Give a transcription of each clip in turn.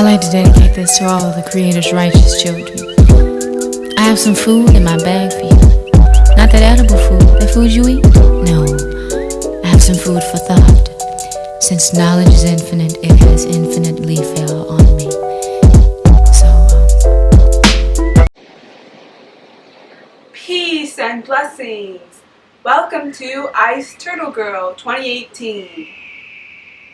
like to dedicate this to all of the Creator's righteous children. I have some food in my bag for you. Not that edible food, that food you eat? No. I have some food for thought. Since knowledge is infinite, it has infinitely fell on me. Peace and blessings. Welcome to Ice Turtle Girl 2018.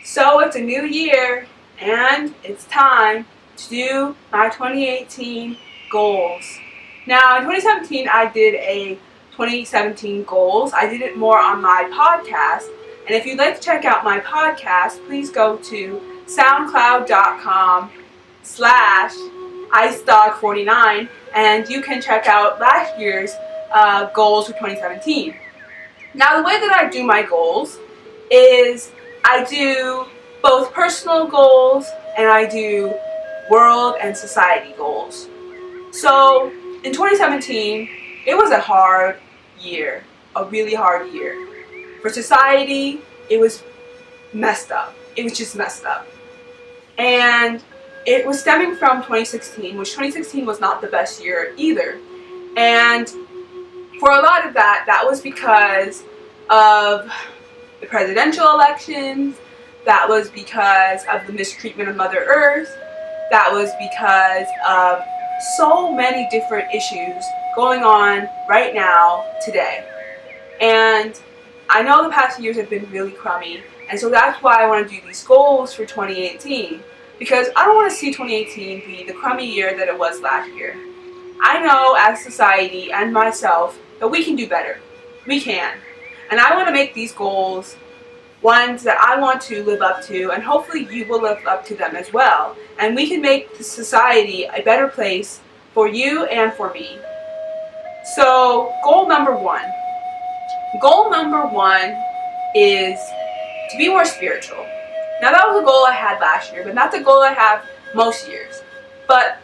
So it's a new year and it's time to do my 2018 goals. Now in 2017 I did a 2017 goals. I did it more on my podcast, and if you'd like to check out my podcast, please go to soundcloud.com/icedog49 and you can check out last year's goals for 2017. Now the way that I do my goals is I do both personal goals and I do world and society goals. So in 2017, it was a hard year, a really hard year. For society, it was messed up. It was just messed up. And it was stemming from 2016, which 2016 was not the best year either. And for a lot of that was because of the presidential elections, that was because of the mistreatment of Mother Earth, that was because of so many different issues going on right now, today. And I know the past years have been really crummy, and so that's why I want to do these goals for 2018, because I don't want to see 2018 be the crummy year that it was last year. I know as society and myself that we can do better. We can. And I want to make these goals ones that I want to live up to, and hopefully you will live up to them as well. And we can make the society a better place for you and for me. So, goal number one. Goal number one is to be more spiritual. Now that was a goal I had last year, but not the goal I have most years. But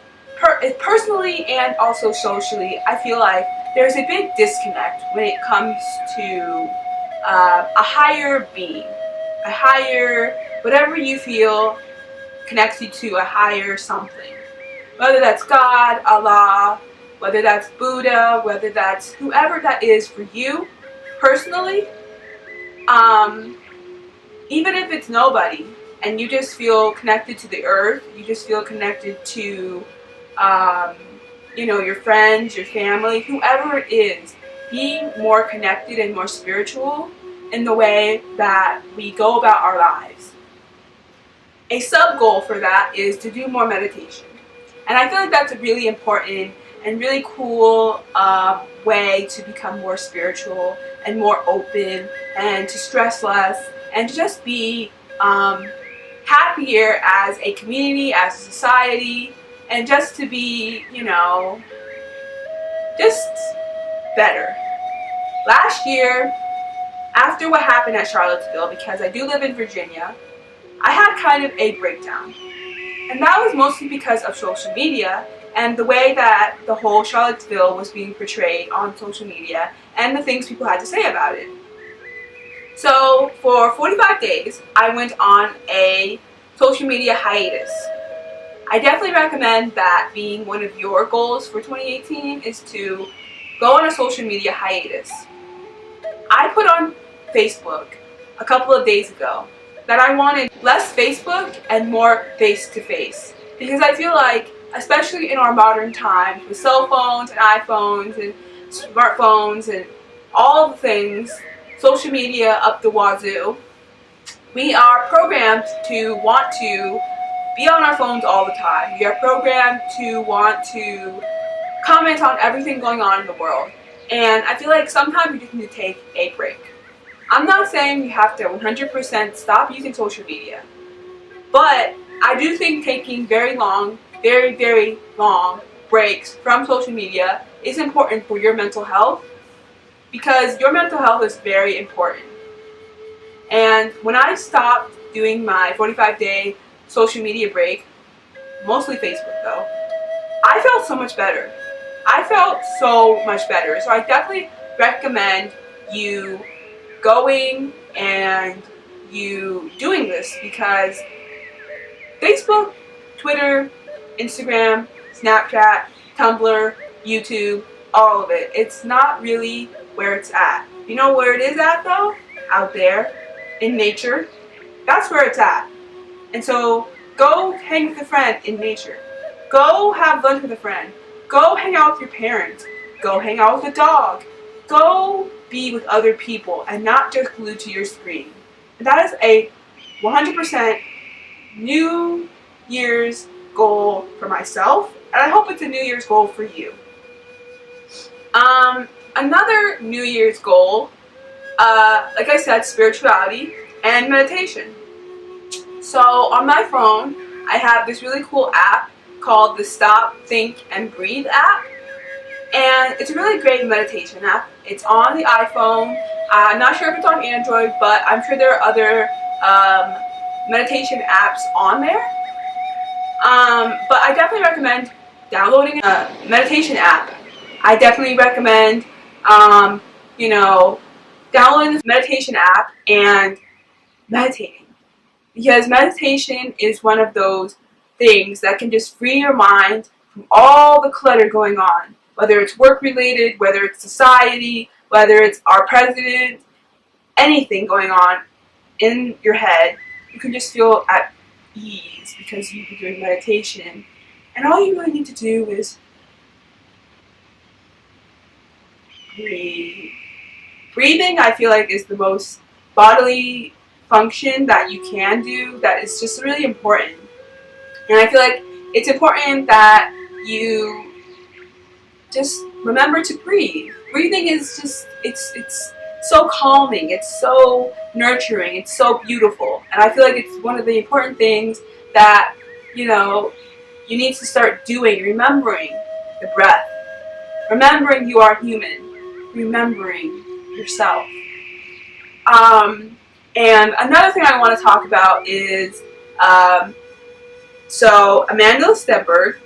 personally and also socially, I feel like there's a big disconnect when it comes to a higher being, a higher, whatever you feel connects you to a higher something. Whether that's God, Allah, whether that's Buddha, whether that's whoever that is for you personally, even if it's nobody and you just feel connected to the earth, you just feel connected to your friends, your family, whoever it is, being more connected and more spiritual in the way that we go about our lives. A sub-goal for that is to do more meditation. And I feel like that's a really important and really cool way to become more spiritual and more open and to stress less and to just be happier as a community, as a society, and just to be, just better. Last year, after what happened at Charlottesville, because I do live in Virginia, I had kind of a breakdown. And that was mostly because of social media and the way that the whole Charlottesville was being portrayed on social media and the things people had to say about it. So for 45 days, I went on a social media hiatus. I definitely recommend that being one of your goals for 2018 is to go on a social media hiatus. I put on Facebook a couple of days ago that I wanted less Facebook and more face-to-face, because I feel like, especially in our modern times with cell phones and iPhones and smartphones and all the things, social media up the wazoo, we are programmed to want to be on our phones all the time. We are programmed to want to comment on everything going on in the world. And I feel like sometimes you just need to take a break. I'm not saying you have to 100% stop using social media, but I do think taking very long breaks from social media is important for your mental health, because your mental health is very important. And when I stopped doing my 45-day social media break, mostly Facebook though, I felt so much better. So I definitely recommend you going and you doing this, because Facebook Twitter, Instagram, Snapchat, Tumblr, YouTube, all of it. It's not really where it's at. You know where it is at though? Out there in nature. That's where it's at. And so go hang with a friend in nature. Go have lunch with a friend. Go hang out with your parents. Go hang out with a dog. Go be with other people and not just glued to your screen. And that is a 100% New Year's goal for myself, and I hope it's a New Year's goal for you. Another New Year's goal, like I said, spirituality and meditation. So on my phone, I have this really cool app called the Stop, Think, and Breathe app. And it's a really great meditation app. It's on the iPhone. I'm not sure if it's on Android, but I'm sure there are other meditation apps on there. But I definitely recommend downloading a meditation app. I definitely recommend, downloading this meditation app and meditating. Because meditation is one of those things that can just free your mind from all the clutter going on. Whether it's work related, whether it's society, whether it's our president, anything going on in your head, you can just feel at ease because you've been doing meditation. And all you really need to do is breathe. Breathing, I feel like, is the most bodily function that you can do that is just really important. And I feel like it's important that you just remember to breathe. Breathing is just, it's so calming, it's so nurturing, it's so beautiful. And I feel like it's one of the important things that, you need to start doing, remembering the breath, remembering you are human, remembering yourself. And another thing I want to talk about is, so Amanda Stenberg,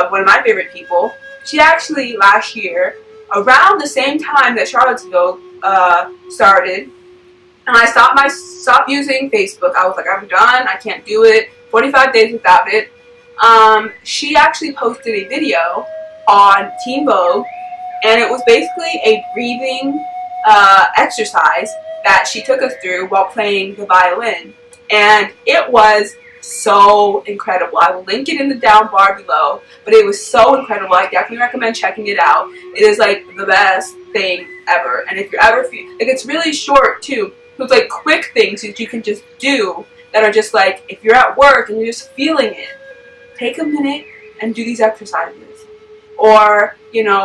one of my favorite people, she actually last year, around the same time that Charlottesville started, and I stopped using Facebook. I was like, I'm done, I can't do it, 45 days without it. She actually posted a video on Teen Vogue, and it was basically a breathing exercise that she took us through while playing the violin. And it was so incredible. I will link it in the down bar below, but it was so incredible. I definitely recommend checking it out. It is like the best thing ever. And if you ever feel like, it's really short too, so it's like quick things that you can just do that are just like, if you're at work and you're just feeling it, take a minute and do these exercises. Or,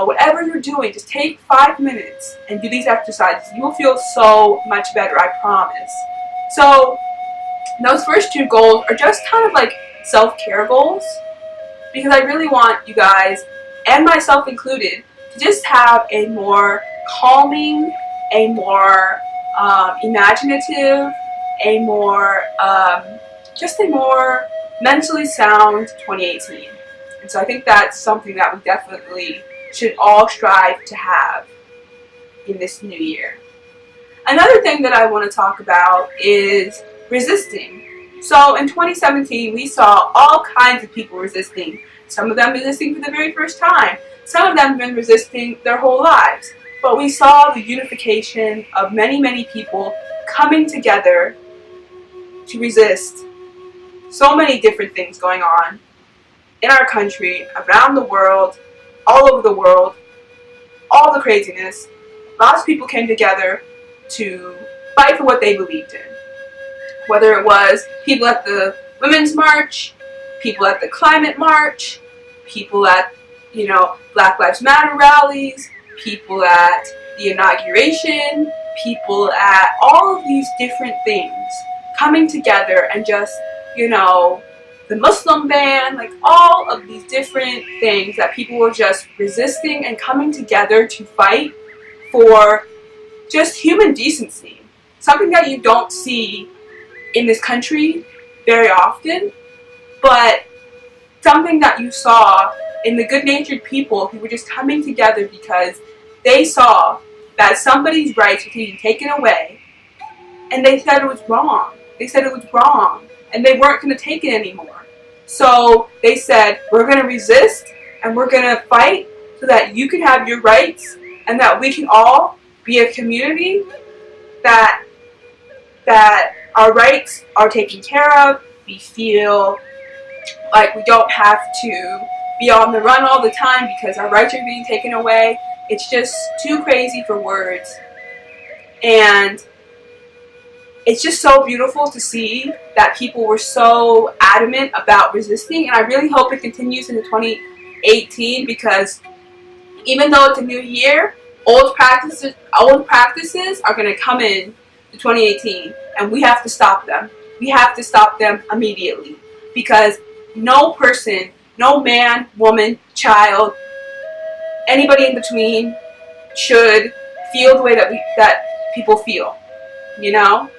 whatever you're doing, just take 5 minutes and do these exercises. You will feel so much better, I promise. So those first two goals are just kind of like self-care goals, because I really want you guys, and myself included, to just have a more calming, a more imaginative, a more mentally sound 2018. And so I think that's something that we definitely should all strive to have in this new year. Another thing that I want to talk about is resisting. So in 2017, we saw all kinds of people resisting. Some of them resisting for the very first time. Some of them have been resisting their whole lives. But we saw the unification of many, many people coming together to resist so many different things going on in our country, around the world, all over the world, all the craziness. Lots of people came together to fight for what they believed in. Whether it was people at the Women's March, people at the Climate March, people at, Black Lives Matter rallies, people at the inauguration, people at all of these different things coming together and just, the Muslim ban, like all of these different things that people were just resisting and coming together to fight for just human decency. Something that you don't see in this country very often, but something that you saw in the good-natured people who were just coming together because they saw that somebody's rights were being taken away, and they said it was wrong. They said it was wrong, and they weren't going to take it anymore. So they said, we're going to resist and we're going to fight so that you can have your rights and that we can all be a community that our rights are taken care of. We feel like we don't have to be on the run all the time because our rights are being taken away. It's just too crazy for words. And it's just so beautiful to see that people were so adamant about resisting, and I really hope it continues into 2018, because even though it's a new year, old practices are going to come in to 2018, and we have to stop them. We have to stop them immediately, because no person, no man, woman, child, anybody in between should feel the way that people feel, you know?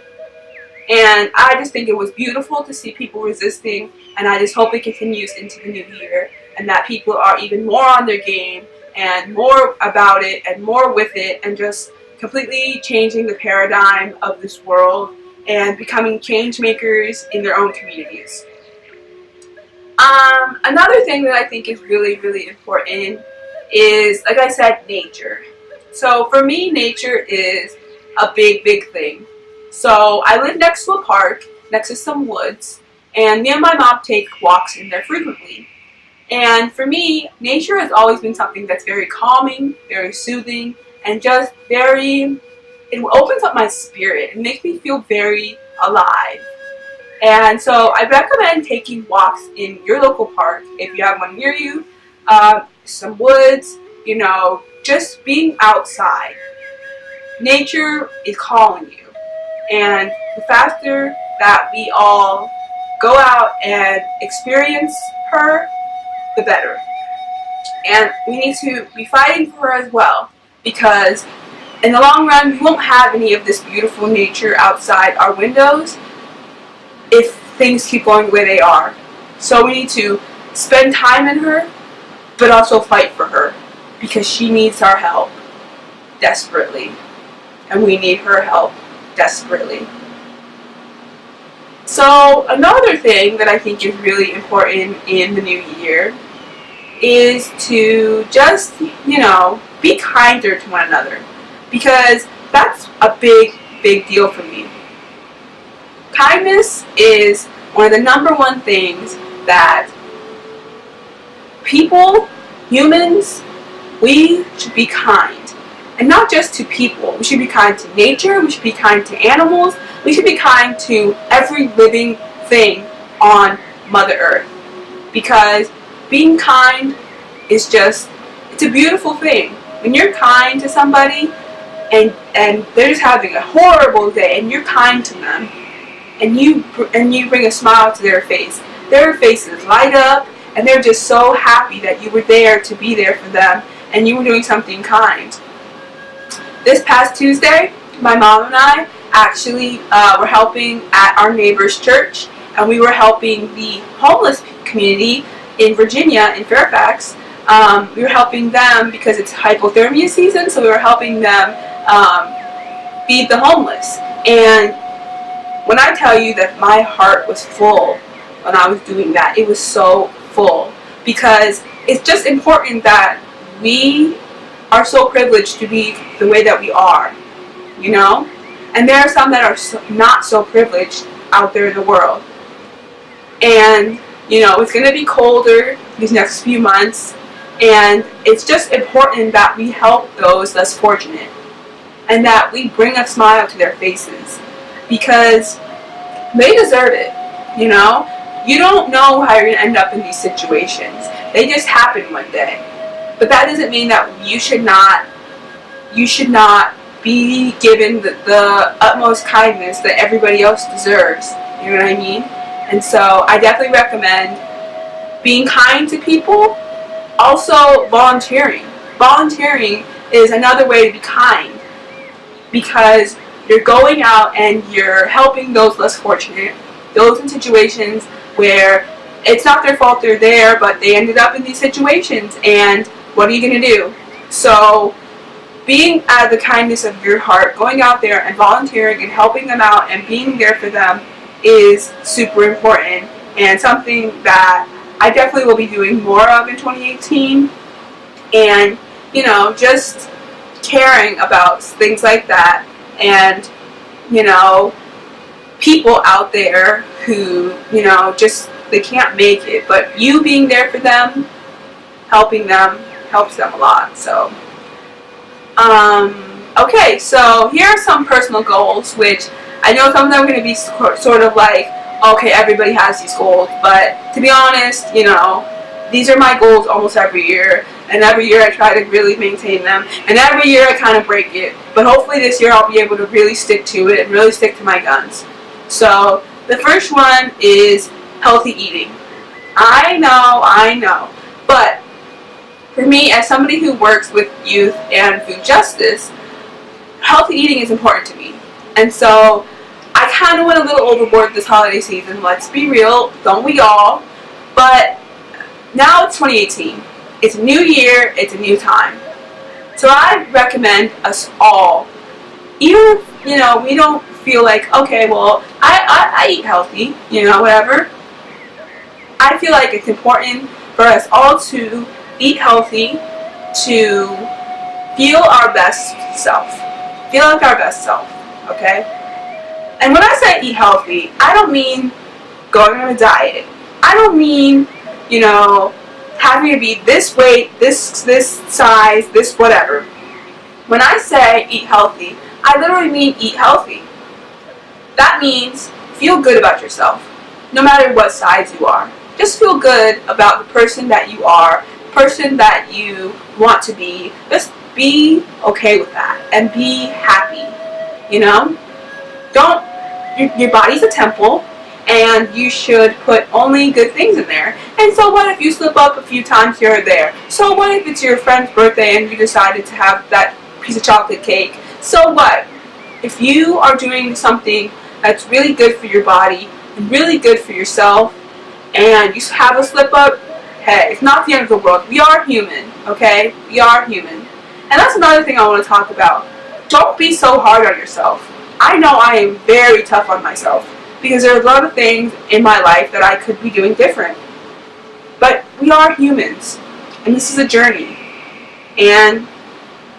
And I just think it was beautiful to see people resisting, and I just hope it continues into the new year, and that people are even more on their game and more about it and more with it, and just completely changing the paradigm of this world and becoming change makers in their own communities. Another thing that I think is really, really important is, like I said, nature. So for me, nature is a big, big thing. So I live next to a park, next to some woods, and me and my mom take walks in there frequently. And for me, nature has always been something that's very calming, very soothing, and just it opens up my spirit. It makes me feel very alive. And so I recommend taking walks in your local park, if you have one near you, some woods, you know, just being outside. Nature is calling you. And the faster that we all go out and experience her, the better. And we need to be fighting for her as well, because in the long run, we won't have any of this beautiful nature outside our windows if things keep going the way they are. So we need to spend time in her, but also fight for her, because she needs our help desperately, and we need her help desperately. So another thing that I think is really important in the new year is to just, you know, be kinder to one another, because that's a big, big deal for me. Kindness is one of the number one things that people, humans, we should be kind. And not just to people. We should be kind to nature. We should be kind to animals. We should be kind to every living thing on Mother Earth. Because being kind is just, it's a beautiful thing. When you're kind to somebody and they're just having a horrible day and you're kind to them and you bring a smile to their faces light up, and they're just so happy that you were there to be there for them and you were doing something kind. This past Tuesday, my mom and I actually were helping at our neighbor's church, and we were helping the homeless community in Virginia, in Fairfax. We were helping them because it's hypothermia season, so we were helping them feed the homeless. And when I tell you that my heart was full when I was doing that, it was so full, because it's just important that we are so privileged to be the way that we are, you know? And there are some that are not so privileged out there in the world. And, you know, it's going to be colder these next few months, and it's just important that we help those less fortunate, and that we bring a smile to their faces, because they deserve it, you know? You don't know how you're going to end up in these situations. They just happen one day. But that doesn't mean that you should not be given the utmost kindness that everybody else deserves. You know what I mean? And so I definitely recommend being kind to people. Also, volunteering. Volunteering is another way to be kind, because you're going out and you're helping those less fortunate, those in situations where it's not their fault they're there, but they ended up in these situations, and what are you going to do? So being out of the kindness of your heart, going out there and volunteering and helping them out and being there for them is super important. and something that I definitely will be doing more of in 2018. And, you know, just caring about things like that, and, you know, people out there who, you know, just, they can't make it, but you being there for them, helping them, helps them a lot. So, okay, so here are some personal goals, which I know some of them are going to be sort of like, okay, everybody has these goals, but to be honest, you know, these are my goals almost every year, and every year I try to really maintain them, and every year I kind of break it, but hopefully this year I'll be able to really stick to it and really stick to my guns. So the first one is healthy eating. I know, but for me, as somebody who works with youth and food justice, healthy eating is important to me. And so I kind of went a little overboard this holiday season, let's be real, don't we all? But now it's 2018. It's a new year, it's a new time. So I recommend us all, even if, you know, we don't feel like, okay, well, I eat healthy, you know, whatever. I feel like it's important for us all to eat healthy, to feel our best self. Feel like our best self, okay? And when I say eat healthy, I don't mean going on a diet. I don't mean, you know, having to be this weight, this size, this whatever. When I say eat healthy, I literally mean eat healthy. That means feel good about yourself, no matter what size you are. Just feel good about the person that you are, person that you want to be. Just be okay with that and be happy, you know? Don't, your body's a temple, and you should put only good things in there. And so what if you slip up a few times here or there? So what if it's your friend's birthday and you decided to have that piece of chocolate cake? So what? If you are doing something that's really good for your body and really good for yourself, and you have a slip up, hey, it's not the end of the world. We are human, okay? We are human. And that's another thing I want to talk about. Don't be so hard on yourself. I know I am very tough on myself, because there are a lot of things in my life that I could be doing different. But we are humans, and this is a journey. And,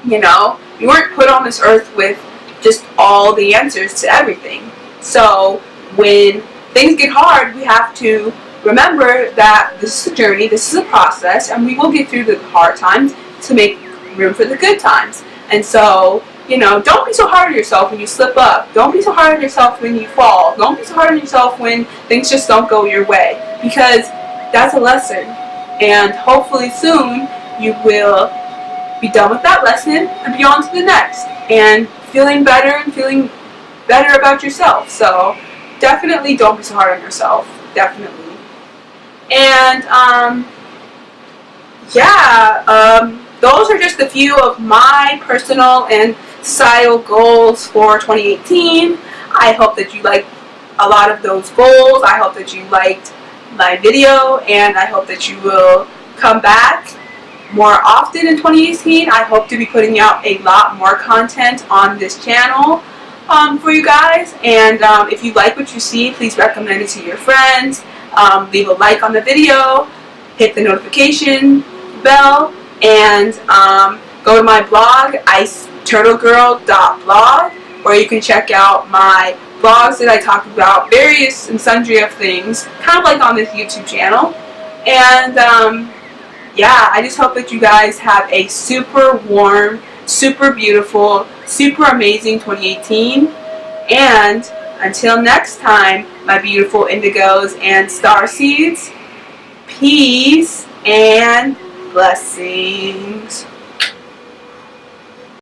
you know, we weren't put on this earth with just all the answers to everything. So when things get hard, we have to remember that this is a journey, this is a process, and we will get through the hard times to make room for the good times. And so, you know, don't be so hard on yourself when you slip up. Don't be so hard on yourself when you fall. Don't be so hard on yourself when things just don't go your way, because that's a lesson. And hopefully soon you will be done with that lesson and be on to the next, and feeling better and feeling better about yourself. So definitely don't be so hard on yourself. Definitely. And those are just a few of my personal and societal goals for 2018. I hope that you liked a lot of those goals. I hope that you liked my video, and I hope that you will come back more often in 2018. I hope to be putting out a lot more content on this channel for you guys. And if you like what you see, please recommend it to your friends. Leave a like on the video, hit the notification bell, and go to my blog, iceturtlegirl.blog, where you can check out my blogs that I talk about various and sundry of things, kind of like on this YouTube channel. And yeah, I just hope that you guys have a super warm, super beautiful, super amazing 2018. And until next time, my beautiful indigos and starseeds, peace and blessings.